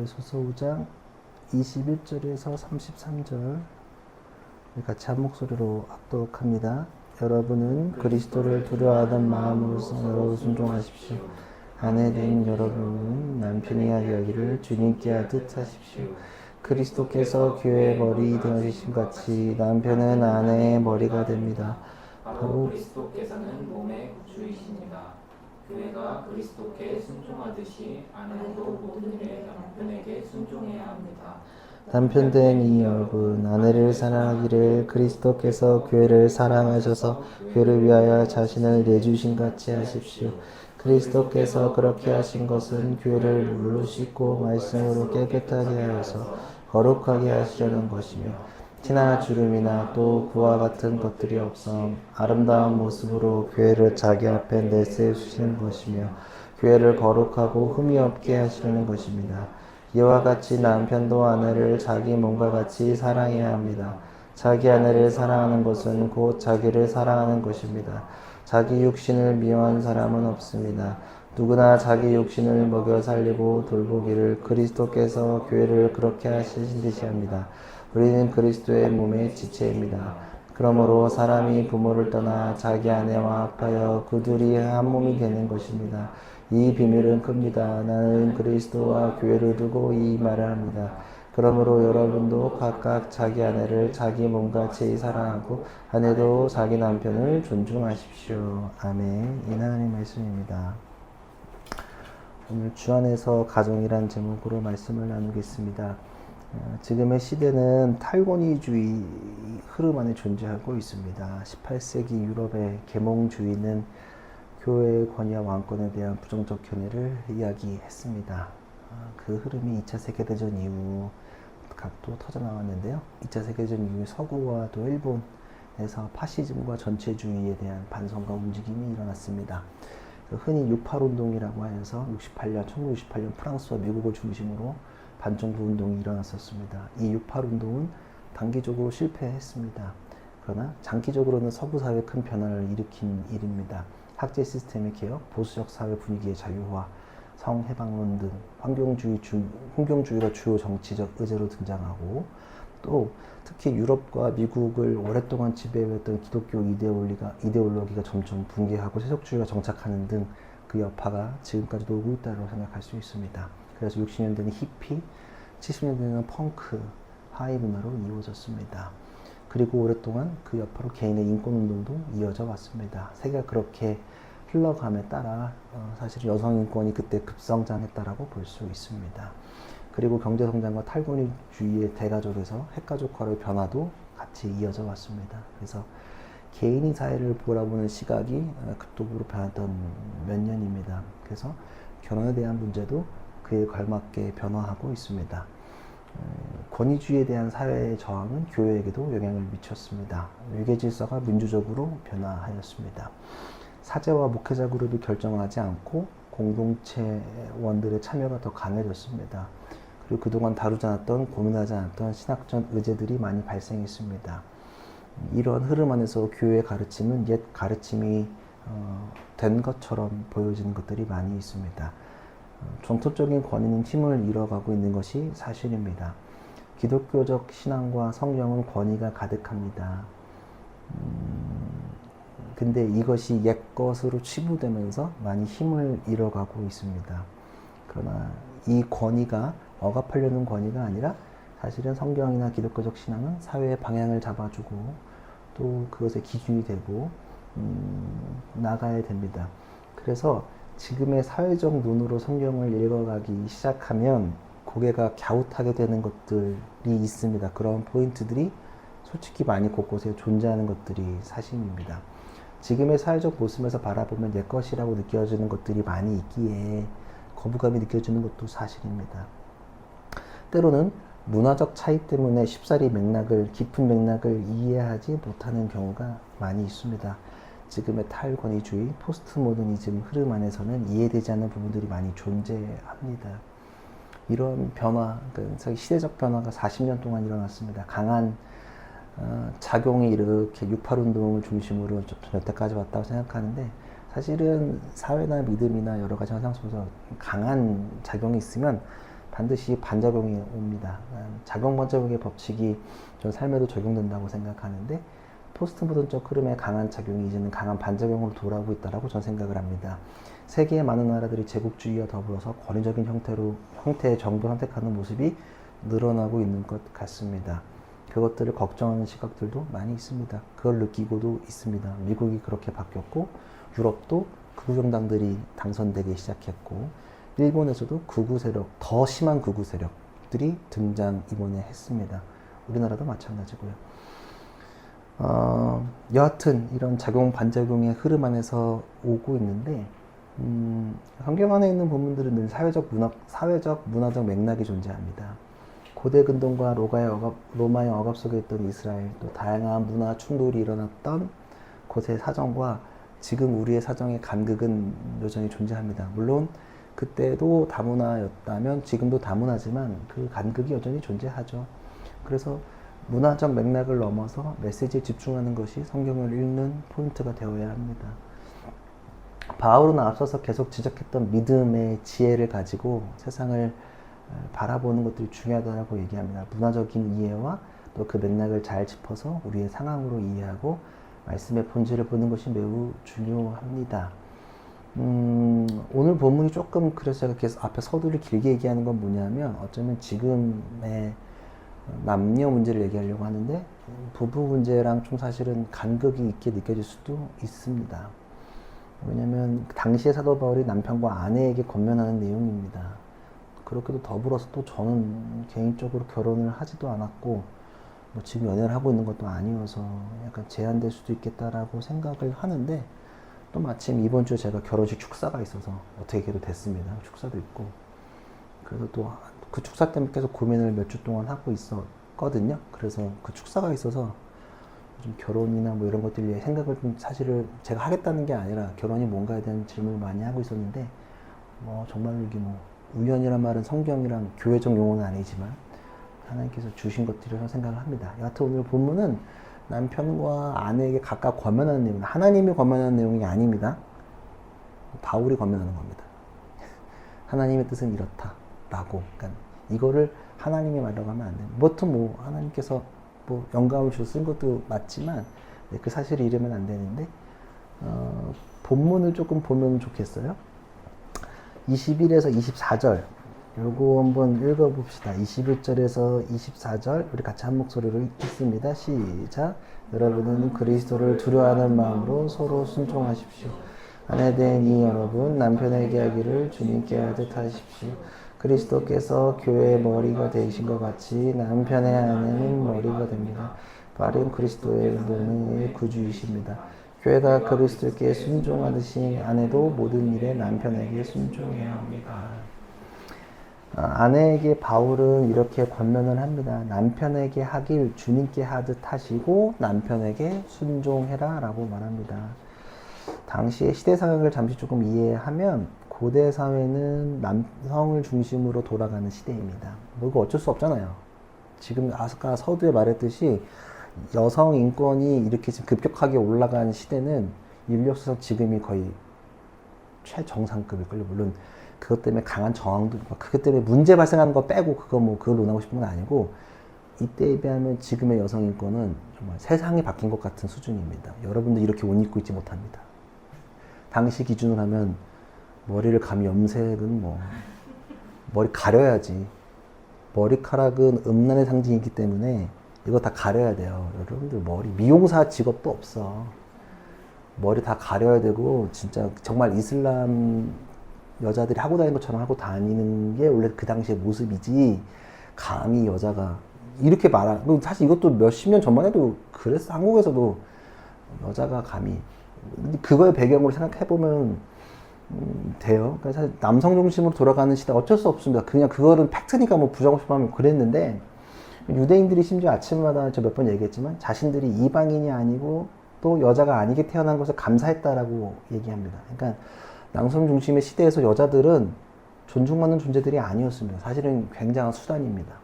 에베소서 5장 21절에서 33절 같이 한 목소리로 합독합니다. 여러분은 그리스도를 두려워하던 마음으로서 여러 순종하십시오. 아내된 여러분은 남편이 하게 하기를 주님께 하듯 하십시오. 그리스도께서 교회의 머리 되어주신 같이 남편은 아내의 머리가 됩니다. 바로 그리스도께서는 몸의 구주이십니다. 교회가 그리스도께 순종하듯이 아내도 모든 일에 남편에게 순종해야 합니다. 남편된 이 여러분, 아내를 사랑하기를 그리스도께서 교회를 사랑하셔서 교회를 위하여 자신을 내주신 같이 하십시오. 그리스도께서 그렇게 하신 것은 교회를 물로 씻고 말씀으로 깨끗하게 하여서 거룩하게 하시려는 것이며 티나 주름이나 또 그와 같은 것들이 없어 아름다운 모습으로 교회를 자기 앞에 내세우시는 것이며 교회를 거룩하고 흠이 없게 하시려는 것입니다. 이와 같이 남편도 아내를 자기 몸과 같이 사랑해야 합니다. 자기 아내를 사랑하는 것은 곧 자기를 사랑하는 것입니다. 자기 육신을 미워한 사람은 없습니다. 누구나 자기 육신을 먹여 살리고 돌보기를 그리스도께서 교회를 그렇게 하신 듯이 합니다. 우리는 그리스도의 몸의 지체입니다. 그러므로 사람이 부모를 떠나 자기 아내와 합하여 그 둘이 한 몸이 되는 것입니다. 이 비밀은 큽니다. 나는 그리스도와 교회를 두고 이 말을 합니다. 그러므로 여러분도 각각 자기 아내를 자기 몸같이 사랑하고 아내도 자기 남편을 존중하십시오. 아멘. 이 하나님의 말씀입니다. 오늘 주 안에서 가정이란 제목으로 말씀을 나누겠습니다. 지금의 시대는 탈권위주의 흐름 안에 존재하고 있습니다. 18세기 유럽의 계몽주의는 교회의 권위와 왕권에 대한 부정적 견해를 이야기했습니다. 그 흐름이 2차 세계대전 이후 각도 터져나왔는데요. 2차 세계대전 이후 서구와 또 일본에서 파시즘과 전체주의에 대한 반성과 움직임이 일어났습니다. 흔히 68운동이라고 하여서 1968년 프랑스와 미국을 중심으로 반정부 운동이 일어났었습니다. 이 68운동은 단기적으로 실패했습니다. 그러나 장기적으로는 서구 사회에 큰 변화를 일으킨 일입니다. 학제 시스템의 개혁, 보수적 사회 분위기의 자유화, 성해방론 등 환경주의가 주요 정치적 의제로 등장하고 또 특히 유럽과 미국을 오랫동안 지배해왔던 기독교 이데올로기가 점점 붕괴하고 세속주의가 정착하는 등 그 여파가 지금까지도 오고 있다고 생각할 수 있습니다. 그래서 60년대는 히피, 70년대는 펑크, 하이 문화로 이루어졌습니다. 그리고 오랫동안 그 여파로 개인의 인권운동도 이어져 왔습니다. 세계가 그렇게 흘러감에 따라 사실 여성인권이 그때 급성장했다라고 볼 수 있습니다. 그리고 경제성장과 탈권위주의의 대가족에서 핵가족화의 변화도 같이 이어져 왔습니다. 그래서 개인이 사회를 바라보는 시각이 급속도로 변했던 몇 년입니다. 그래서 결혼에 대한 문제도 그에 걸맞게 변화하고 있습니다. 권위주의에 대한 사회의 저항은 교회에게도 영향을 미쳤습니다. 유계 질서가 민주적으로 변화하였습니다. 사제와 목회자 그룹이 결정하지 않고 공동체원들의 참여가 더 강해졌습니다. 그리고 그동안 다루지 않았던, 고민하지 않았던 신학적 의제들이 많이 발생했습니다. 이런 흐름 안에서 교회의 가르침은 옛 가르침이 된 것처럼 보여지는 것들이 많이 있습니다. 전통적인 권위는 힘을 잃어가고 있는 것이 사실입니다. 기독교적 신앙과 성경은 권위가 가득합니다. 근데 이것이 옛 것으로 치부되면서 많이 힘을 잃어가고 있습니다. 그러나 이 권위가 억압하려는 권위가 아니라 사실은 성경이나 기독교적 신앙은 사회의 방향을 잡아주고 또 그것의 기준이 되고 나가야 됩니다. 그래서 지금의 사회적 눈으로 성경을 읽어가기 시작하면 고개가 갸웃하게 되는 것들이 있습니다. 그런 포인트들이 솔직히 많이 곳곳에 존재하는 것들이 사실입니다. 지금의 사회적 모습에서 바라보면 옛 것이라고 느껴지는 것들이 많이 있기에 거부감이 느껴지는 것도 사실입니다. 때로는 문화적 차이 때문에 쉽사리 깊은 맥락을 이해하지 못하는 경우가 많이 있습니다. 지금의 탈권위주의, 포스트 모더니즘 흐름 안에서는 이해되지 않는 부분들이 많이 존재합니다. 이런 변화, 그러니까 시대적 변화가 40년 동안 일어났습니다. 강한 작용이 이렇게 68운동을 중심으로 좀 여태까지 왔다고 생각하는데 사실은 사회나 믿음이나 여러 가지 현상 속에서 강한 작용이 있으면 반드시 반작용이 옵니다. 작용 반작용의 법칙이 저 삶에도 적용된다고 생각하는데 포스트 모던적 흐름의 강한 작용이 이제는 강한 반작용으로 돌아오고 있다고 저는 생각을 합니다. 세계의 많은 나라들이 제국주의와 더불어서 권위적인 형태의 정부를 선택하는 모습이 늘어나고 있는 것 같습니다. 그것들을 걱정하는 시각들도 많이 있습니다. 그걸 느끼고도 있습니다. 미국이 그렇게 바뀌었고 유럽도 극우 정당들이 당선되기 시작했고 일본에서도 극우 세력, 더 심한 극우 세력들이 등장 이번에 했습니다. 우리나라도 마찬가지고요. 여하튼 이런 작용 반작용의 흐름 안에서 오고 있는데 성경 안에 있는 본문들은 늘 사회적 문화적 맥락이 존재합니다. 고대 근동과 로마의 억압 속에 있던 이스라엘, 또 다양한 문화 충돌이 일어났던 곳의 사정과 지금 우리의 사정의 간극은 여전히 존재합니다. 물론 그때도 다문화였다면 지금도 다문화지만 그 간극이 여전히 존재하죠. 그래서 문화적 맥락을 넘어서 메시지에 집중하는 것이 성경을 읽는 포인트가 되어야 합니다. 바울은 앞서서 계속 지적했던 믿음의 지혜를 가지고 세상을 바라보는 것들이 중요하다고 얘기합니다. 문화적인 이해와 또 그 맥락을 잘 짚어서 우리의 상황으로 이해하고 말씀의 본질을 보는 것이 매우 중요합니다. 오늘 본문이 조금 그래서 제가 계속 앞에 서두를 길게 얘기하는 건 뭐냐면 어쩌면 지금의 남녀 문제를 얘기하려고 하는데 부부 문제랑 좀 사실은 간극이 있게 느껴질 수도 있습니다. 왜냐면 당시의 사도 바울이 남편과 아내에게 권면하는 내용입니다. 그렇게도 더불어서 또 저는 개인적으로 결혼을 하지도 않았고 뭐 지금 연애를 하고 있는 것도 아니어서 약간 제한될 수도 있겠다라고 생각을 하는데 또 마침 이번 주에 제가 결혼식 축사가 있어서 어떻게도 됐습니다. 축사도 있고 그래서 또 그 축사 때문에 계속 고민을 몇 주 동안 하고 있었거든요. 그래서 그 축사가 있어서 좀 결혼이나 뭐 이런 것들에 생각을 좀 사실을 제가 하겠다는 게 아니라 결혼이 뭔가에 대한 질문을 많이 하고 있었는데 뭐 정말 이게 뭐 우연이란 말은 성경이랑 교회적 용어는 아니지만 하나님께서 주신 것들이라고 생각을 합니다. 여하튼 오늘 본문은 남편과 아내에게 각각 권면하는 내용, 하나님이 권면하는 내용이 아닙니다. 바울이 권면하는 겁니다. 하나님의 뜻은 이렇다라고. 그러니까 이거를 하나님의 말이라고 하면 안 됩니다. 보통 뭐 하나님께서 뭐 영감을 주셔서 쓴 것도 맞지만 그 사실을 잃으면 안 되는데 본문을 조금 보면 좋겠어요. 21에서 24절 요거 한번 읽어봅시다. 21절에서 24절 우리 같이 한 목소리로 읽습니다. 시작. 여러분은 그리스도를 두려워하는 마음으로 서로 순종하십시오. 아내된 이 여러분 남편에게 하기를 주님께 하듯 하십시오. 그리스도께서 교회의 머리가 되신 것 같이 남편의 아내는 머리가 됩니다. 바른 그리스도의 몸의 구주이십니다. 교회가 그리스도께 순종하듯이 아내도 모든 일에 남편에게 순종해야 합니다. 아내에게 바울은 이렇게 권면을 합니다. 남편에게 하길 주님께 하듯 하시고 남편에게 순종해라 라고 말합니다. 당시의 시대 상황을 잠시 조금 이해하면 고대 사회는 남성을 중심으로 돌아가는 시대입니다. 뭐 이거 어쩔 수 없잖아요. 지금 아까 서두에 말했듯이 여성 인권이 이렇게 지금 급격하게 올라간 시대는 인류 역사상 지금이 거의 최정상급일걸요. 물론 그것 때문에 강한 저항도, 그것 때문에 문제 발생하는 거 빼고 그걸 논하고 싶은 건 아니고 이때에 비하면 지금의 여성 인권은 정말 세상이 바뀐 것 같은 수준입니다. 여러분도 이렇게 옷 입고 있지 못합니다. 당시 기준으로 하면 머리를 감히 염색은 뭐 머리 가려야지. 머리카락은 음란의 상징이기 때문에 이거 다 가려야 돼요. 여러분들 머리 미용사 직업도 없어. 머리 다 가려야 되고 진짜 정말 이슬람 여자들이 하고 다니는 것처럼 하고 다니는 게 원래 그 당시의 모습이지 감히 여자가 이렇게 사실 이것도 몇십 년 전만 해도 그랬어. 한국에서도 여자가 감히 그거의 배경으로 생각해보면 돼요. 그러니까 사실 남성 중심으로 돌아가는 시대 어쩔 수 없습니다. 그냥 그거는 팩트니까 뭐 부정하고 싶어 하면 그랬는데 유대인들이 심지어 아침마다 저 몇 번 얘기했지만 자신들이 이방인이 아니고 또 여자가 아니게 태어난 것을 감사했다라고 얘기합니다. 그러니까 남성 중심의 시대에서 여자들은 존중받는 존재들이 아니었습니다. 사실은 굉장한 수단입니다.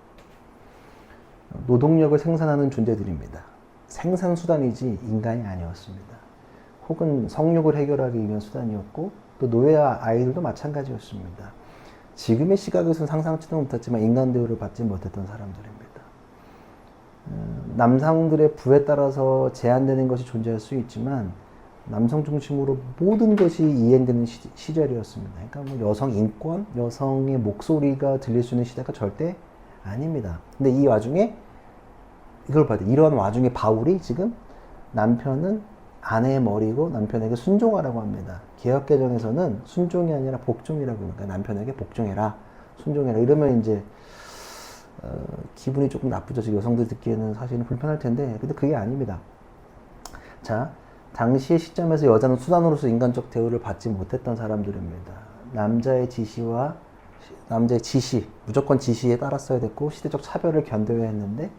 노동력을 생산하는 존재들입니다. 생산수단이지 인간이 아니었습니다. 혹은 성욕을 해결하기 위한 수단이었고 또 노예와 아이들도 마찬가지였습니다. 지금의 시각에서는 상상치도 못했지만 인간 대우를 받지 못했던 사람들입니다. 남성들의 부에 따라서 제한되는 것이 존재할 수 있지만 남성 중심으로 모든 것이 이행되는 시절이었습니다. 그러니까 뭐 여성 인권, 여성의 목소리가 들릴 수 있는 시대가 절대 아닙니다. 근데 이 와중에 이걸 봐야 돼. 이런 와중에 바울이 지금 남편은 아내의 머리고 남편에게 순종하라고 합니다. 개역개정에서는 순종이 아니라 복종이라고 합니다. 남편에게 복종해라, 순종해라. 이러면 이제 기분이 조금 나쁘죠. 지금 여성들 듣기에는 사실은 불편할 텐데, 근데 그게 아닙니다. 자, 당시의 시점에서 여자는 수단으로서 인간적 대우를 받지 못했던 사람들입니다. 남자의 지시, 무조건 지시에 따랐어야 됐고 시대적 차별을 견뎌야 했는데,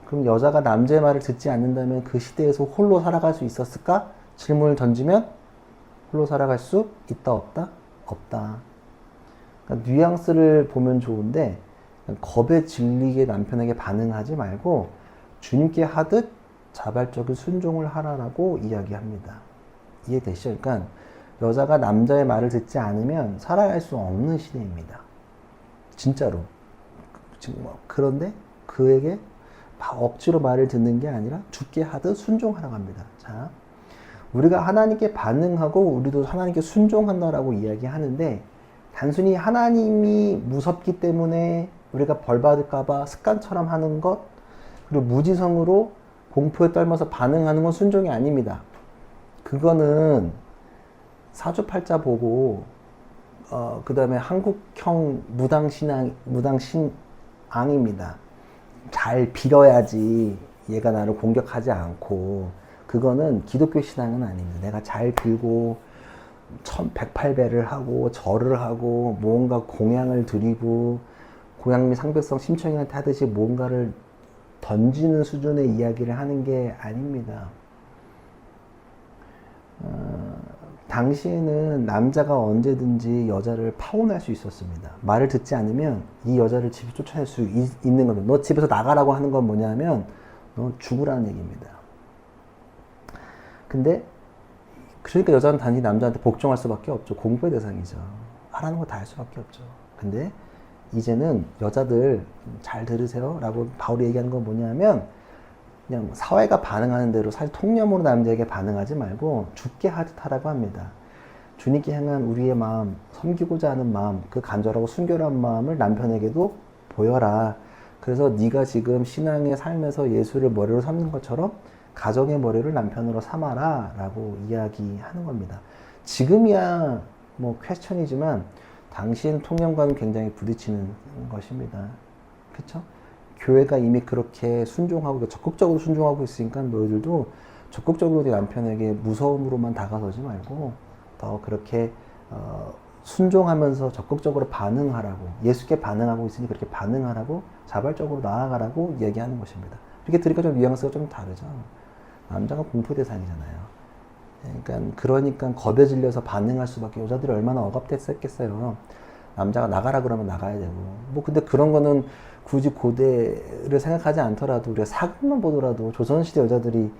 그럼 여자가 남자의 말을 듣지 않는다면 그 시대에서 홀로 살아갈 수 있었을까? 질문을 던지면 홀로 살아갈 수 있다, 없다? 없다. 그러니까 뉘앙스를 보면 좋은데 겁에 질리게 남편에게 반응하지 말고 주님께 하듯 자발적인 순종을 하라라고 이야기합니다. 이해되시죠? 그러니까 여자가 남자의 말을 듣지 않으면 살아갈 수 없는 시대입니다. 진짜로. 그런데 그에게 억지로 말을 듣는 게 아니라 주께 하듯 순종하라고 합니다. 자, 우리가 하나님께 반응하고 우리도 하나님께 순종한다라고 이야기하는데 단순히 하나님이 무섭기 때문에 우리가 벌 받을까봐 습관처럼 하는 것, 그리고 무지성으로 공포에 떨면서 반응하는 건 순종이 아닙니다. 그거는 사주팔자 보고 그 다음에 한국형 무당신앙입니다. 잘 빌어야지 얘가 나를 공격하지 않고, 그거는 기독교 신앙은 아닙니다. 내가 잘 빌고 108배를 하고 절을 하고 뭔가 공양을 드리고 고양미 상백성 심청이한테 하듯이 뭔가를 던지는 수준의 이야기를 하는 게 아닙니다. 당시에는 남자가 언제든지 여자를 파혼할 수 있었습니다. 말을 듣지 않으면 이 여자를 집에 쫓아낼 수 있는 겁니다. 너 집에서 나가라고 하는 건 뭐냐면 너 죽으라는 얘기입니다. 근데 그러니까 여자는 단지 남자한테 복종할 수밖에 없죠. 공부의 대상이죠. 하라는 거 다 할 수밖에 없죠. 근데 이제는 여자들 잘 들으세요 라고 바울이 얘기하는 건 뭐냐면 그냥 사회가 반응하는 대로 사실 통념으로 남자에게 반응하지 말고 주께 하듯 하라고 합니다. 주님께 향한 우리의 마음, 섬기고자 하는 마음, 그 간절하고 순결한 마음을 남편에게도 보여라. 그래서 네가 지금 신앙의 삶에서 예수를 머리로 삼는 것처럼 가정의 머리를 남편으로 삼아라 라고 이야기하는 겁니다. 지금이야 뭐 퀘스천이지만 당시엔 통념과는 굉장히 부딪히는 것입니다. 그렇죠? 교회가 이미 그렇게 순종하고 적극적으로 순종하고 있으니까 너희들도 적극적으로 네 남편에게 무서움으로만 다가서지 말고 더 그렇게 순종하면서 적극적으로 반응하라고, 예수께 반응하고 있으니 그렇게 반응하라고, 자발적으로 나아가라고 얘기하는 것입니다. 이렇게 들으니까 좀 뉘앙스가 좀 다르죠. 남자가 공포 대상이잖아요. 그러니까 겁에 질려서 반응할 수밖에. 여자들이 얼마나 억압됐었겠어요. 남자가 나가라 그러면 나가야 되고. 뭐 근데 그런 거는 굳이 고대를 생각하지 않더라도 우리가 사극만 보더라도 조선시대 여자들이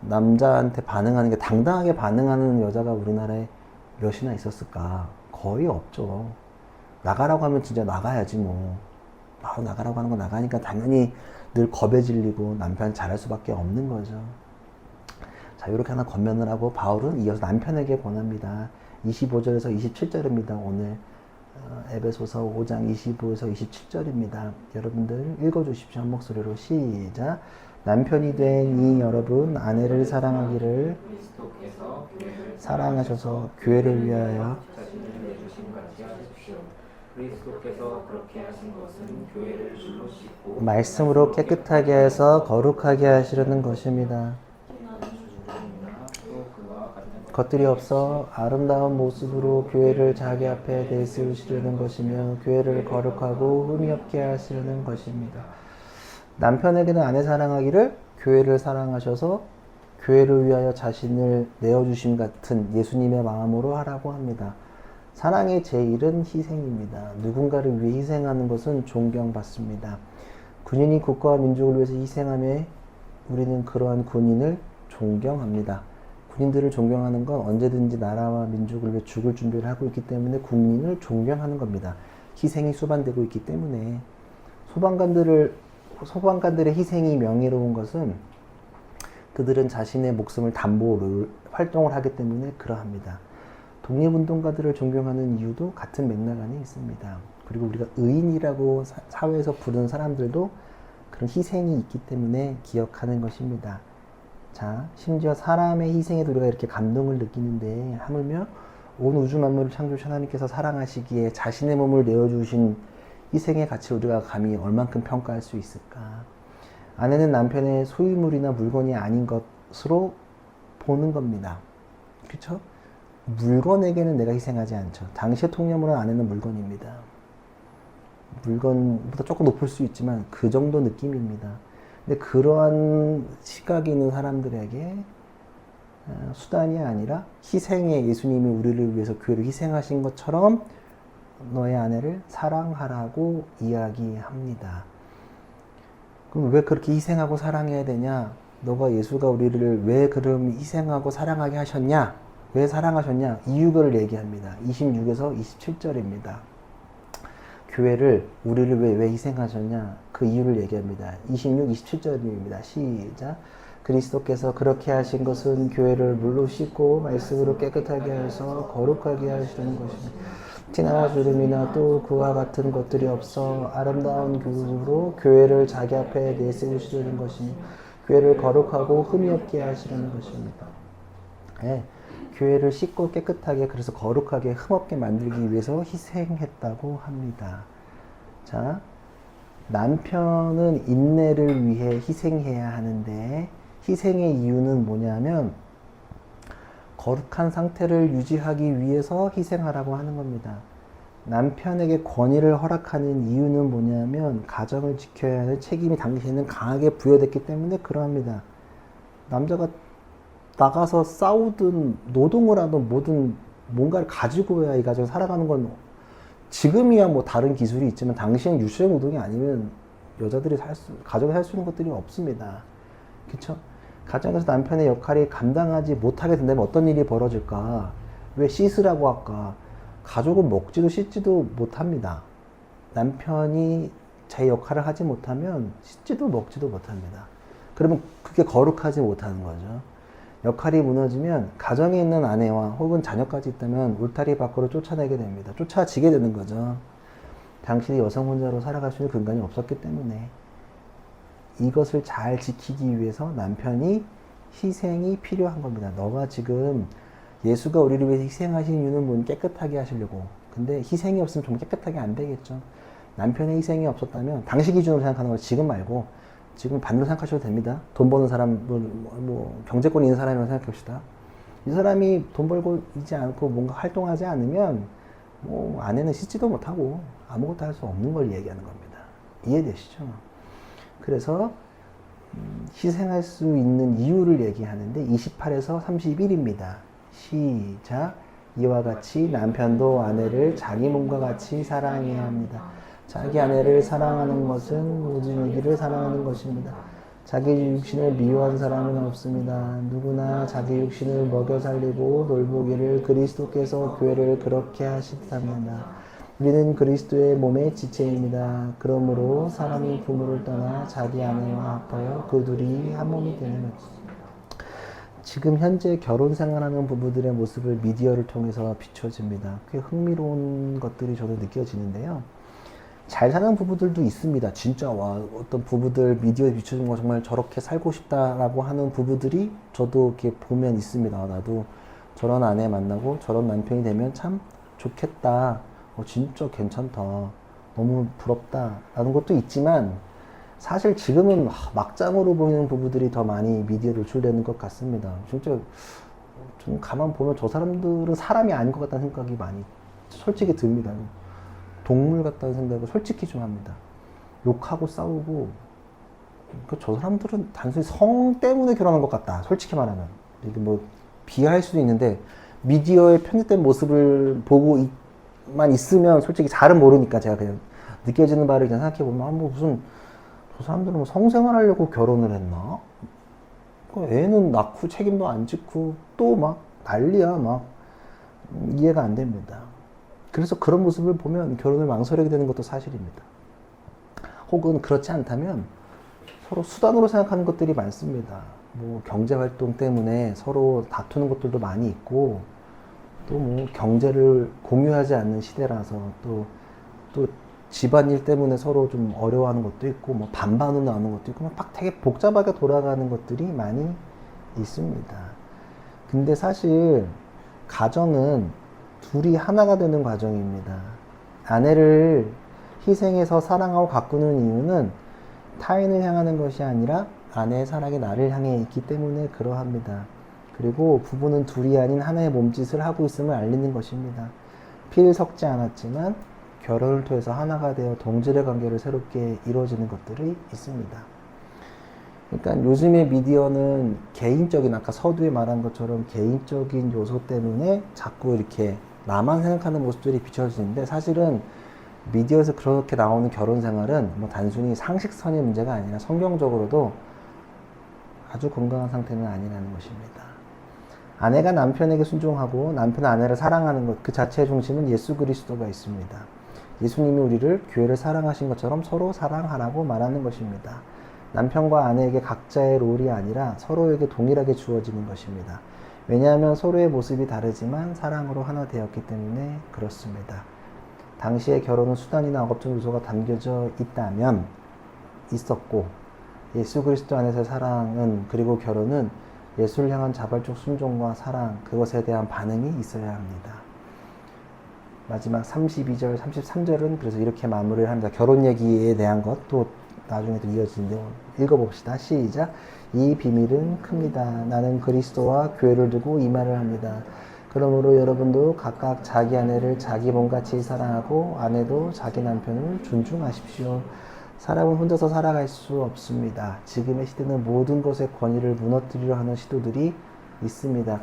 남자한테 반응하는 게, 당당하게 반응하는 여자가 우리나라에 몇이나 있었을까? 거의 없죠. 나가라고 하면 진짜 나가야지 뭐. 바로 나가라고 하는 거 나가니까 당연히 늘 겁에 질리고 남편 잘할 수밖에 없는 거죠. 자, 이렇게 하나 권면을 하고 바울은 이어서 남편에게 권합니다. 25절에서 27절입니다. 오늘 에베소서 5장 25에서 27절입니다. 여러분들 읽어주십시오. 한 목소리로 시작. 남편이 된 이 여러분, 아내를 사랑하기를 그리스도께서 교회를 사랑하셔서 교회를 위하여 자신을 내주신 같이 하십시오. 그리스도께서 그렇게 하신 것은 교회를 물로 씻고 말씀으로 깨끗하게 해서 거룩하게 하시려는 것입니다. 또 그와 같은 것들이 없어 아름다운 모습으로 교회를 자기 앞에 내세우시려는 것이며 교회를 거룩하고 흠이 없게 하시려는 것입니다. 남편에게는 아내 사랑하기를 교회를 사랑하셔서 교회를 위하여 자신을 내어주심 같은 예수님의 마음으로 하라고 합니다. 사랑의 제1은 희생입니다. 누군가를 위해 희생하는 것은 존경받습니다. 군인이 국가와 민족을 위해서 희생하며 우리는 그러한 군인을 존경합니다. 군인들을 존경하는 건 언제든지 나라와 민족을 위해 죽을 준비를 하고 있기 때문에 국민을 존경하는 겁니다. 희생이 수반되고 있기 때문에 소방관들의 희생이 명예로운 것은 그들은 자신의 목숨을 담보로 활동을 하기 때문에 그러합니다. 독립운동가들을 존경하는 이유도 같은 맥락 안에 있습니다. 그리고 우리가 의인이라고 사회에서 부르는 사람들도 그런 희생이 있기 때문에 기억하는 것입니다. 자, 심지어 사람의 희생에도 우리가 이렇게 감동을 느끼는데 하물며 온 우주 만물을 창조하신 하나님께서 사랑하시기에 자신의 몸을 내어주신 희생의 가치를 우리가 감히 얼만큼 평가할 수 있을까? 아내는 남편의 소유물이나 물건이 아닌 것으로 보는 겁니다. 그렇죠? 물건에게는 내가 희생하지 않죠. 당시의 통념으로는 아내는 물건입니다. 물건보다 조금 높을 수 있지만 그 정도 느낌입니다. 근데 그러한 시각이 있는 사람들에게 수단이 아니라 희생의 예수님이 우리를 위해서 교회를 희생하신 것처럼 너의 아내를 사랑하라고 이야기합니다. 그럼 왜 그렇게 희생하고 사랑해야 되냐? 너가 예수가 우리를 왜 그럼 희생하고 사랑하게 하셨냐? 왜 사랑하셨냐? 이유를 얘기합니다. 26에서 27절입니다. 교회를 우리를 왜 희생하셨냐? 그 이유를 얘기합니다. 26, 27절입니다. 시작. 그리스도께서 그렇게 하신 것은 교회를 물로 씻고 말씀으로 깨끗하게 하여서 거룩하게 하시는 것입니다. 티나 주름이나 또 그와 같은 것들이 없어 아름다운 교회로 교회를 자기 앞에 내세우시려는 것이니 교회를 거룩하고 흠이 없게 하시려는 것입니다. 네, 교회를 씻고 깨끗하게 그래서 거룩하게 흠없게 만들기 위해서 희생했다고 합니다. 자, 남편은 인내를 위해 희생해야 하는데 희생의 이유는 뭐냐면 거룩한 상태를 유지하기 위해서 희생하라고 하는 겁니다. 남편에게 권위를 허락하는 이유는 뭐냐면 가정을 지켜야 하는 책임이 당신에는 강하게 부여됐기 때문에 그러합니다. 남자가 나가서 싸우든 노동을 하든 뭐든 뭔가를 가지고 해야 이 가정을 살아가는 건 지금이야 뭐 다른 기술이 있지만 당시엔 유수의 노동이 아니면 여자들이 가정에 살 수 있는 것들이 없습니다. 그쵸? 가정에서 남편의 역할이 감당하지 못하게 된다면 어떤 일이 벌어질까? 왜 씻으라고 할까? 가족은 먹지도 씻지도 못합니다. 남편이 제 역할을 하지 못하면 씻지도 먹지도 못합니다. 그러면 그게 거룩하지 못하는 거죠. 역할이 무너지면 가정에 있는 아내와 혹은 자녀까지 있다면 울타리 밖으로 쫓아내게 됩니다. 쫓아지게 되는 거죠. 당신이 여성 혼자로 살아갈 수 있는 근간이 없었기 때문에 이것을 잘 지키기 위해서 남편이 희생이 필요한 겁니다. 너가 지금 예수가 우리를 위해서 희생하신 이유는 뭐 깨끗하게 하시려고. 근데 희생이 없으면 좀 깨끗하게 안 되겠죠. 남편의 희생이 없었다면 당시 기준으로 생각하는 걸 지금 말고 지금 반대로 생각하셔도 됩니다. 돈 버는 사람, 뭐 경제권이 있는 사람이라고 생각해 봅시다. 이 사람이 돈 벌고 있지 않고 뭔가 활동하지 않으면 뭐 아내는 씻지도 못하고 아무것도 할 수 없는 걸 얘기하는 겁니다. 이해되시죠? 그래서 희생할 수 있는 이유를 얘기하는데 28에서 31입니다. 시작. 이와 같이 남편도 아내를 자기 몸과 같이 사랑해야 합니다. 자기 아내를 사랑하는 것은 오직 이를 사랑하는 것입니다. 자기 육신을 미워한 사람은 없습니다. 누구나 자기 육신을 먹여 살리고 돌보기를 그리스도께서 교회를 그렇게 하셨답니다. 우리는 그리스도의 몸의 지체입니다. 그러므로 사람이 부모를 떠나 자기 아내와 합하여 그 둘이 한 몸이 되는 것입니다. 지금 현재 결혼 생활하는 부부들의 모습을 미디어를 통해서 비춰집니다. 꽤 흥미로운 것들이 저도 느껴지는데요. 잘 사는 부부들도 있습니다. 진짜 와 어떤 부부들 미디어에 비춰진 거 정말 저렇게 살고 싶다라고 하는 부부들이 저도 이렇게 보면 있습니다. 나도 저런 아내 만나고 저런 남편이 되면 참 좋겠다. 진짜 괜찮다. 너무 부럽다. 라는 것도 있지만 사실 지금은 막장으로 보이는 부부들이 더 많이 미디어에 노출되는 것 같습니다. 진짜 좀 가만 보면 저 사람들은 사람이 아닌 것 같다는 생각이 많이 솔직히 듭니다. 동물 같다는 생각을 솔직히 좀 합니다. 욕하고 싸우고 저 사람들은 단순히 성 때문에 결혼한 것 같다. 솔직히 말하면 이게 뭐 비하할 수도 있는데 미디어의 편집된 모습을 보고만 있으면 솔직히 잘은 모르니까 제가 그냥 느껴지는 바를 그냥 생각해 보면 뭐 무슨 저 사람들은 뭐 성생활 하려고 결혼을 했나? 애는 낳고 책임도 안 짓고 또 막 난리야. 막 이해가 안 됩니다. 그래서 그런 모습을 보면 결혼을 망설이게 되는 것도 사실입니다. 혹은 그렇지 않다면 서로 수단으로 생각하는 것들이 많습니다. 뭐 경제활동 때문에 서로 다투는 것들도 많이 있고, 또 뭐 경제를 공유하지 않는 시대라서 또 집안일 때문에 서로 좀 어려워하는 것도 있고, 뭐 반반으로 나누는 것도 있고, 막 되게 복잡하게 돌아가는 것들이 많이 있습니다. 근데 사실 가정은 둘이 하나가 되는 과정입니다. 아내를 희생해서 사랑하고 가꾸는 이유는 타인을 향하는 것이 아니라 아내의 사랑이 나를 향해 있기 때문에 그러합니다. 그리고 부부는 둘이 아닌 하나의 몸짓을 하고 있음을 알리는 것입니다. 피를 섞지 않았지만 결혼을 통해서 하나가 되어 동질의 관계를 새롭게 이루어지는 것들이 있습니다. 그러니까 요즘의 미디어는 개인적인, 아까 서두에 말한 것처럼 개인적인 요소 때문에 자꾸 이렇게 나만 생각하는 모습들이 비춰지는데, 사실은 미디어에서 그렇게 나오는 결혼 생활은 뭐 단순히 상식선의 문제가 아니라 성경적으로도 아주 건강한 상태는 아니라는 것입니다. 아내가 남편에게 순종하고 남편은 아내를 사랑하는 것, 그 자체의 중심은 예수 그리스도가 있습니다. 예수님이 우리를 교회를 사랑하신 것처럼 서로 사랑하라고 말하는 것입니다. 남편과 아내에게 각자의 롤이 아니라 서로에게 동일하게 주어지는 것입니다. 왜냐하면 서로의 모습이 다르지만 사랑으로 하나 되었기 때문에 그렇습니다. 당시의 결혼은 수단이나 억압적 요소가 담겨져 있었고, 예수 그리스도 안에서의 사랑은, 그리고 결혼은 예수를 향한 자발적 순종과 사랑, 그것에 대한 반응이 있어야 합니다. 마지막 32절, 33절은 그래서 이렇게 마무리를 합니다. 결혼 얘기에 대한 것도 나중에도 이어지는데 읽어봅시다. 시작. 이 비밀은 큽니다. 나는 그리스도와 교회를 두고 이 말을 합니다. 그러므로 여러분도 각각 자기 아내를 자기 몸같이 사랑하고 아내도 자기 남편을 존중하십시오. 사람은 혼자서 살아갈 수 없습니다. 지금의 시대는 모든 것의 권위를 무너뜨리려 하는 시도들이 있습니다.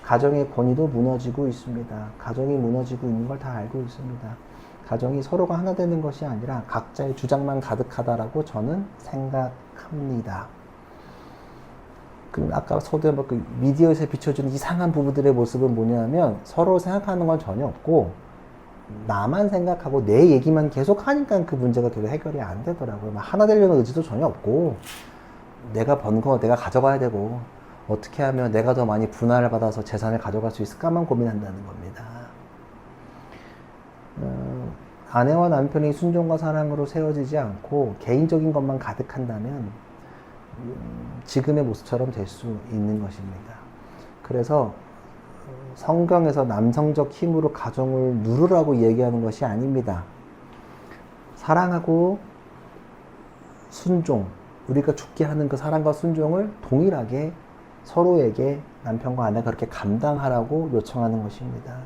가정의 권위도 무너지고 있습니다. 가정이 무너지고 있는 걸 다 알고 있습니다. 가정이 서로가 하나 되는 것이 아니라 각자의 주장만 가득하다라고 저는 생각합니다. 아까 서두에 그 미디어에서 비춰주는 이상한 부부들의 모습은 뭐냐면 서로 생각하는 건 전혀 없고 나만 생각하고 내 얘기만 계속 하니까 그 문제가 계속 해결이 안 되더라고요. 하나 되려는 의지도 전혀 없고 내가 번 거 내가 가져가야 되고 어떻게 하면 내가 더 많이 분할을 받아서 재산을 가져갈 수 있을까만 고민한다는 겁니다. 아내와 남편이 순종과 사랑으로 세워지지 않고 개인적인 것만 가득한다면 지금의 모습처럼 될 수 있는 것입니다. 그래서 성경에서 남성적 힘으로 가정을 누르라고 얘기하는 것이 아닙니다. 사랑하고 순종, 우리가 죽게 하는 그 사랑과 순종을 동일하게 서로에게 남편과 아내가 그렇게 감당하라고 요청하는 것입니다.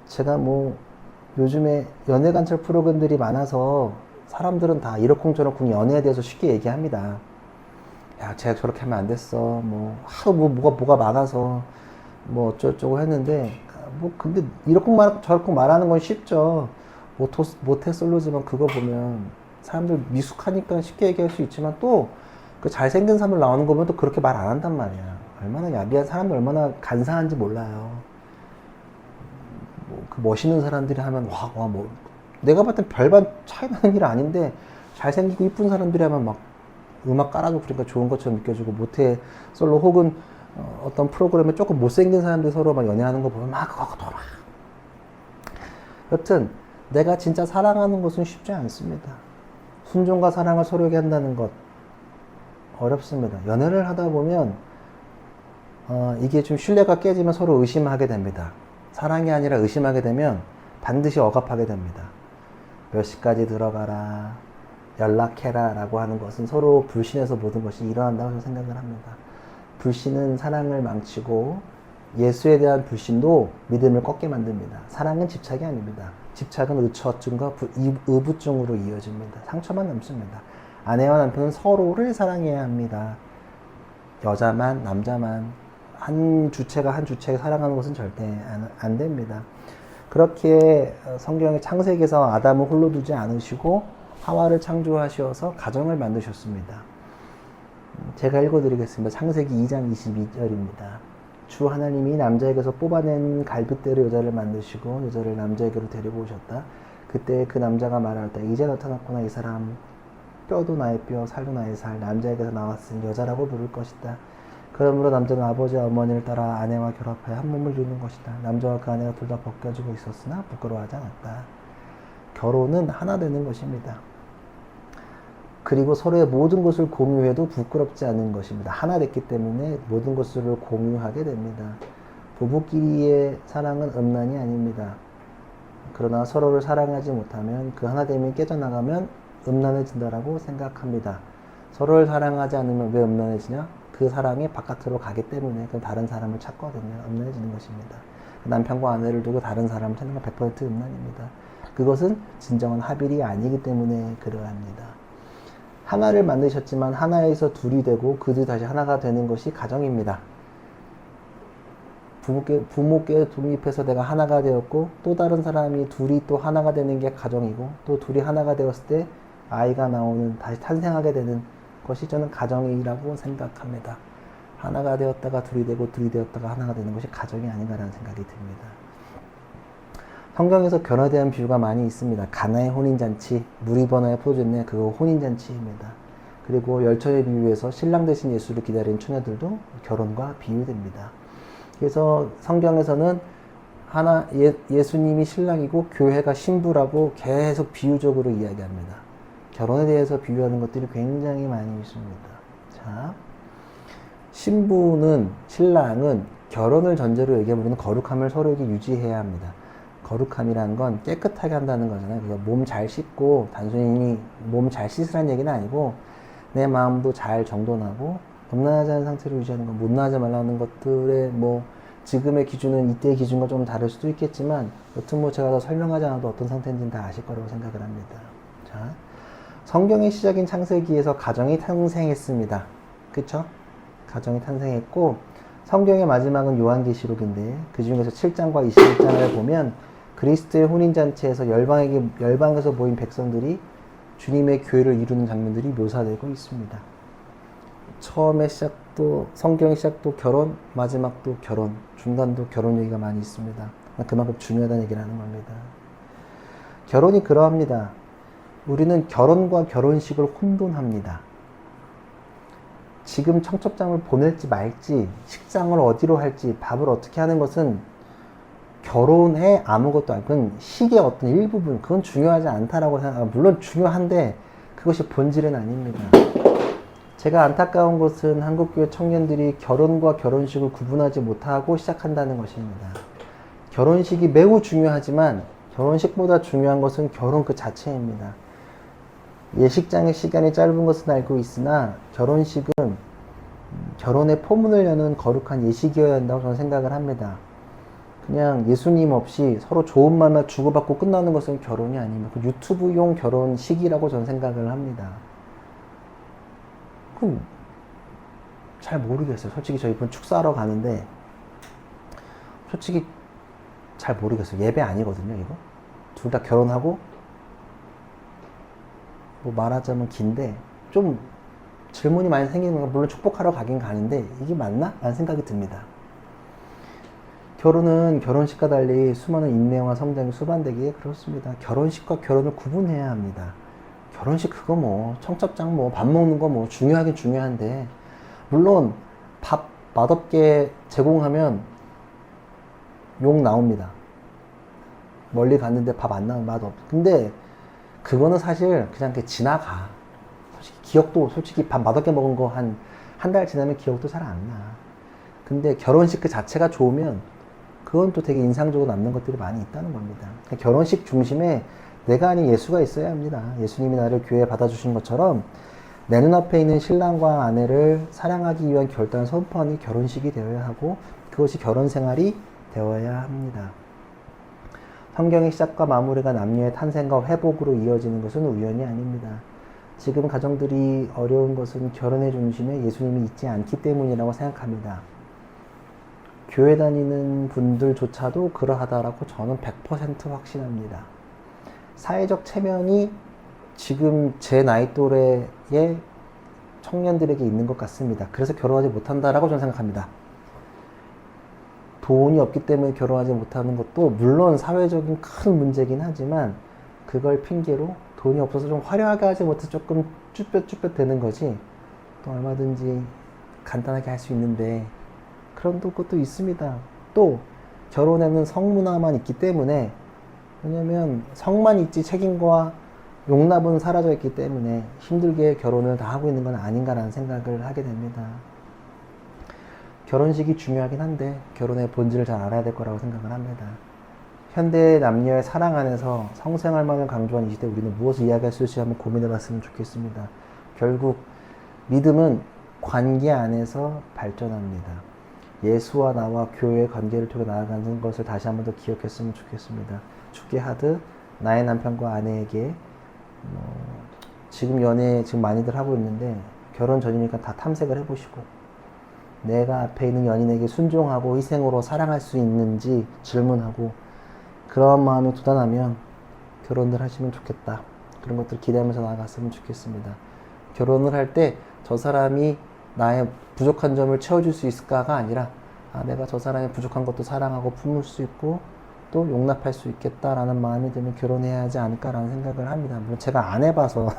제가 뭐 요즘에 연애 관찰 프로그램들이 많아서 사람들은 다 이러쿵저러쿵 연애에 대해서 쉽게 얘기합니다. 야, 쟤가 저렇게 하면 안 됐어. 뭐 하도 뭐가 많아서 뭐 어쩌고저쩌고 했는데 근데 저러쿵 말하는 건 쉽죠. 모태솔로지만 그거 보면 사람들 미숙하니까 쉽게 얘기할 수 있지만 또 그 잘생긴 사람들 나오는 거 보면 또 그렇게 말 안 한단 말이야. 얼마나 야비한 사람들 얼마나 간사한지 몰라요. 그 멋있는 사람들이 하면 내가 봤을 땐 별반 차이 나는 일 아닌데 잘생기고 이쁜 사람들이 하면 막 음악 깔아주고 그러니까 좋은 것처럼 느껴지고, 모태 솔로 혹은 어떤 프로그램에 조금 못생긴 사람들 서로 막 연애하는 거 보면 그거도 막. 여튼 내가 진짜 사랑하는 것은 쉽지 않습니다. 순종과 사랑을 서로에게 한다는 것 어렵습니다. 연애를 하다 보면 이게 좀 신뢰가 깨지면 서로 의심하게 됩니다. 사랑이 아니라 의심하게 되면 반드시 억압하게 됩니다. 몇 시까지 들어가라, 연락해라 라고 하는 것은 서로 불신해서 모든 것이 일어난다고 생각을 합니다. 불신은 사랑을 망치고 예수에 대한 불신도 믿음을 꺾게 만듭니다. 사랑은 집착이 아닙니다. 집착은 의처증과 의부증으로 이어집니다. 상처만 남습니다. 아내와 남편은 서로를 사랑해야 합니다. 여자만 남자만 한 주체가 사랑하는 것은 절대 안 됩니다. 그렇게 성경의 창세기에서 아담을 홀로 두지 않으시고 하와를 창조하셔서 가정을 만드셨습니다. 제가 읽어드리겠습니다. 창세기 2장 22절입니다. 주 하나님이 남자에게서 뽑아낸 갈빗대로 여자를 만드시고 여자를 남자에게로 데리고 오셨다. 그때 그 남자가 말하였다. 이제 나타났구나. 이 사람 뼈도 나의 뼈, 살도 나의 살. 남자에게서 나왔으니 여자라고 부를 것이다. 그러므로 남자는 아버지와 어머니를 따라 아내와 결합하여 한 몸을 이루는 것이다. 남자와 그 아내가 둘 다 벗겨지고 있었으나 부끄러워하지 않았다. 결혼은 하나 되는 것입니다. 그리고 서로의 모든 것을 공유해도 부끄럽지 않은 것입니다. 하나 됐기 때문에 모든 것을 공유하게 됩니다. 부부끼리의 사랑은 음란이 아닙니다. 그러나 서로를 사랑하지 못하면 그 하나됨이 깨져나가면 음란해진다라고 생각합니다. 서로를 사랑하지 않으면 왜 음란해지냐? 그 사랑이 바깥으로 가기 때문에 그 다른 사람을 찾거든요. 음란해지는 것입니다. 남편과 아내를 두고 다른 사람을 찾는 건 100% 음란입니다. 그것은 진정한 합일이 아니기 때문에 그러합니다. 하나를 만드셨지만 하나에서 둘이 되고 그들이 다시 하나가 되는 것이 가정입니다. 부모께 독립해서 내가 하나가 되었고 또 다른 사람이 둘이 또 하나가 되는 게 가정이고 또 둘이 하나가 되었을 때 아이가 나오는 다시 탄생하게 되는 것이 저는 가정이라고 생각합니다. 하나가 되었다가 둘이 되고 둘이 되었다가 하나가 되는 것이 가정이 아닌가라는 생각이 듭니다. 성경에서 결혼에 대한 비유가 많이 있습니다. 가나의 혼인잔치, 무리버나의 포도전에 그거 혼인잔치입니다. 그리고 열처의 비유에서 신랑 대신 예수를 기다린 처녀들도 결혼과 비유됩니다. 그래서 성경에서는 예수님이 신랑이고 교회가 신부라고 계속 비유적으로 이야기합니다. 결혼에 대해서 비유하는 것들이 굉장히 많이 있습니다. 자, 신랑은 결혼을 전제로 얘기하면 우리는 거룩함을 서로에게 유지해야 합니다. 거룩함이라는 건 깨끗하게 한다는 거잖아요. 그래서 몸 잘 씻고 단순히 몸 잘 씻으라는 얘기는 아니고 내 마음도 잘 정돈하고 음란하지 않은 상태로 유지하는 건 못나하지 말라는 것들의 지금의 기준은 이때의 기준과 좀 다를 수도 있겠지만 여튼 제가 더 설명하지 않아도 어떤 상태인지는 다 아실 거라고 생각을 합니다. 자, 성경의 시작인 창세기에서 가정이 탄생했습니다. 그쵸? 가정이 탄생했고 성경의 마지막은 요한계시록인데 그 중에서 7장과 21장을 보면 그리스도의 혼인잔치에서 열방에서 모인 백성들이 주님의 교회를 이루는 장면들이 묘사되고 있습니다. 성경의 시작도 결혼, 마지막도 결혼, 중간도 결혼 얘기가 많이 있습니다. 그만큼 중요하다는 얘기를 하는 겁니다. 결혼이 그러합니다. 우리는 결혼과 결혼식을 혼돈합니다. 지금 청첩장을 보낼지 말지, 식장을 어디로 할지, 밥을 어떻게 하는 것은 결혼에 아무것도 아니고 그건 식의 어떤 일부분, 그건 중요하지 않다라고 생각합니다. 물론 중요한데 그것이 본질은 아닙니다. 제가 안타까운 것은 한국교회 청년들이 결혼과 결혼식을 구분하지 못하고 시작한다는 것입니다. 결혼식이 매우 중요하지만 결혼식보다 중요한 것은 결혼 그 자체입니다. 예식장의 시간이 짧은 것은 알고 있으나 결혼식은 결혼의 포문을 여는 거룩한 예식이어야 한다고 저는 생각을 합니다. 그냥 예수님 없이 서로 좋은 말만 주고받고 끝나는 것은 결혼이 아닙니다. 그 유튜브용 결혼식이라고 저는 생각을 합니다. 잘 모르겠어요. 솔직히 저 이번 축사하러 가는데 솔직히 잘 모르겠어요. 예배 아니거든요, 이거. 둘 다 결혼하고 말하자면 긴데 좀 질문이 많이 생기는 건 물론 축복하러 가긴 가는데 이게 맞나? 라는 생각이 듭니다. 결혼은 결혼식과 달리 수많은 인내와 성장이 수반되기에 그렇습니다. 결혼식과 결혼을 구분해야 합니다. 결혼식 그거 청첩장 밥 먹는 거 중요하긴 중요한데 물론 밥 맛없게 제공하면 욕 나옵니다. 멀리 갔는데 밥 안 나오면 맛없. 근데 그거는 사실 그냥 지나가. 솔직히 밥 맛없게 먹은 거 한 달 지나면 기억도 잘 안 나. 근데 결혼식 그 자체가 좋으면 그건 또 되게 인상적으로 남는 것들이 많이 있다는 겁니다. 결혼식 중심에 내가 아닌 예수가 있어야 합니다. 예수님이 나를 교회에 받아주신 것처럼 내 눈앞에 있는 신랑과 아내를 사랑하기 위한 결단 선포하는 결혼식이 되어야 하고 그것이 결혼 생활이 되어야 합니다. 성경의 시작과 마무리가 남녀의 탄생과 회복으로 이어지는 것은 우연이 아닙니다. 지금 가정들이 어려운 것은 결혼의 중심에 예수님이 있지 않기 때문이라고 생각합니다. 교회 다니는 분들조차도 그러하다라고 저는 100% 확신합니다. 사회적 체면이 지금 제 나이 또래의 청년들에게 있는 것 같습니다. 그래서 결혼하지 못한다라고 저는 생각합니다. 돈이 없기 때문에 결혼하지 못하는 것도 물론 사회적인 큰 문제긴 하지만 그걸 핑계로 돈이 없어서 좀 화려하게 하지 못해서 조금 쭈뼛쭈뼛 되는 거지 또 얼마든지 간단하게 할 수 있는데 그런 것도 있습니다. 또 결혼에는 성문화만 있기 때문에 왜냐면 성만 있지 책임과 용납은 사라져 있기 때문에 힘들게 결혼을 다 하고 있는 건 아닌가라는 생각을 하게 됩니다. 결혼식이 중요하긴 한데 결혼의 본질을 잘 알아야 될 거라고 생각을 합니다. 현대 남녀의 사랑 안에서 성생활만을 강조한 이 시대 우리는 무엇을 이야기할 수 있을지 한번 고민해 봤으면 좋겠습니다. 결국 믿음은 관계 안에서 발전합니다. 예수와 나와 교회의 관계를 통해 나아가는 것을 다시 한번 더 기억했으면 좋겠습니다. 죽게 하듯 나의 남편과 아내에게 지금 연애 지금 많이들 하고 있는데 결혼 전이니까 다 탐색을 해보시고 내가 앞에 있는 연인에게 순종하고 희생으로 사랑할 수 있는지 질문하고 그런 마음이 돋아나면 결혼을 하시면 좋겠다. 그런 것들 기대하면서 나아갔으면 좋겠습니다. 결혼을 할 때 저 사람이 나의 부족한 점을 채워줄 수 있을까가 아니라 내가 저 사람의 부족한 것도 사랑하고 품을 수 있고 또 용납할 수 있겠다라는 마음이 들면 결혼해야 하지 않을까라는 생각을 합니다. 물론 제가 안 해봐서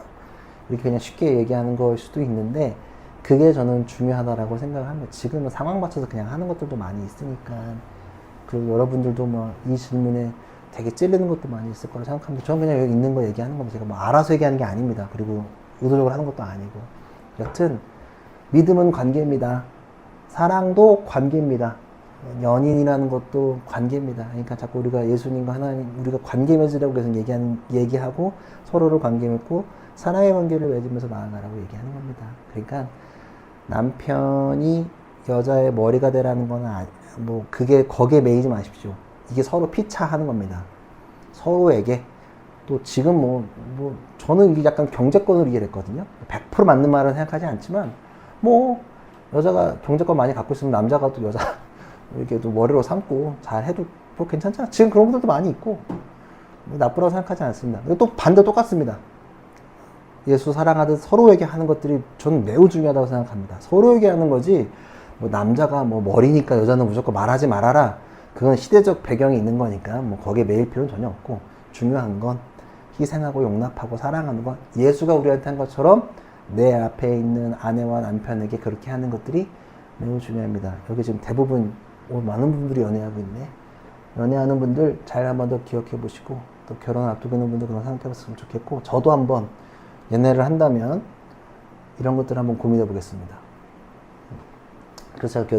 이렇게 그냥 쉽게 얘기하는 걸 수도 있는데 그게 저는 중요하다라고 생각을 합니다. 지금은 상황 맞춰서 그냥 하는 것들도 많이 있으니까 그리고 여러분들도 뭐 이 질문에 되게 찔리는 것도 많이 있을 거라 생각합니다. 저는 그냥 여기 있는 거 얘기하는 겁니다. 제가 뭐 알아서 얘기하는 게 아닙니다. 그리고 의도적으로 하는 것도 아니고 여튼 믿음은 관계입니다. 사랑도 관계입니다. 연인이라는 것도 관계입니다. 그러니까 자꾸 우리가 예수님과 하나님, 우리가 관계 맺으라고 계속 얘기하고 서로를 관계 맺고 사랑의 관계를 맺으면서 나아가라고 얘기하는 겁니다. 그러니까 남편이 여자의 머리가 되라는 건 뭐 그게 거기에 매이지 마십시오. 이게 서로 피차하는 겁니다. 서로에게 또 지금 뭐 저는 이게 약간 경제권으로 이해했거든요. 100% 맞는 말은 생각하지 않지만 뭐 여자가 경제권 많이 갖고 있으면 남자가 또 여자 이렇게 또 머리로 삼고 잘 해도 뭐 괜찮잖아. 지금 그런 분들도 많이 있고 뭐 나쁘다고 생각하지 않습니다. 그리고 또 반대 똑같습니다. 예수 사랑하듯 서로에게 하는 것들이 저는 매우 중요하다고 생각합니다. 서로에게 하는 거지 뭐 남자가 뭐 머리니까 여자는 무조건 말하지 말아라. 그건 시대적 배경이 있는 거니까 뭐 거기에 매일 필요는 전혀 없고 중요한 건 희생하고 용납하고 사랑하는 건 예수가 우리한테 한 것처럼 내 앞에 있는 아내와 남편에게 그렇게 하는 것들이 매우 중요합니다. 여기 지금 대부분 많은 분들이 연애하고 있네. 연애하는 분들 잘 한번 더 기억해 보시고 또 결혼 앞두고 있는 분들 그런 생각해 봤으면 좋겠고 저도 한번 연애를 한다면 이런 것들 한번 고민해 보겠습니다. 그래서 제가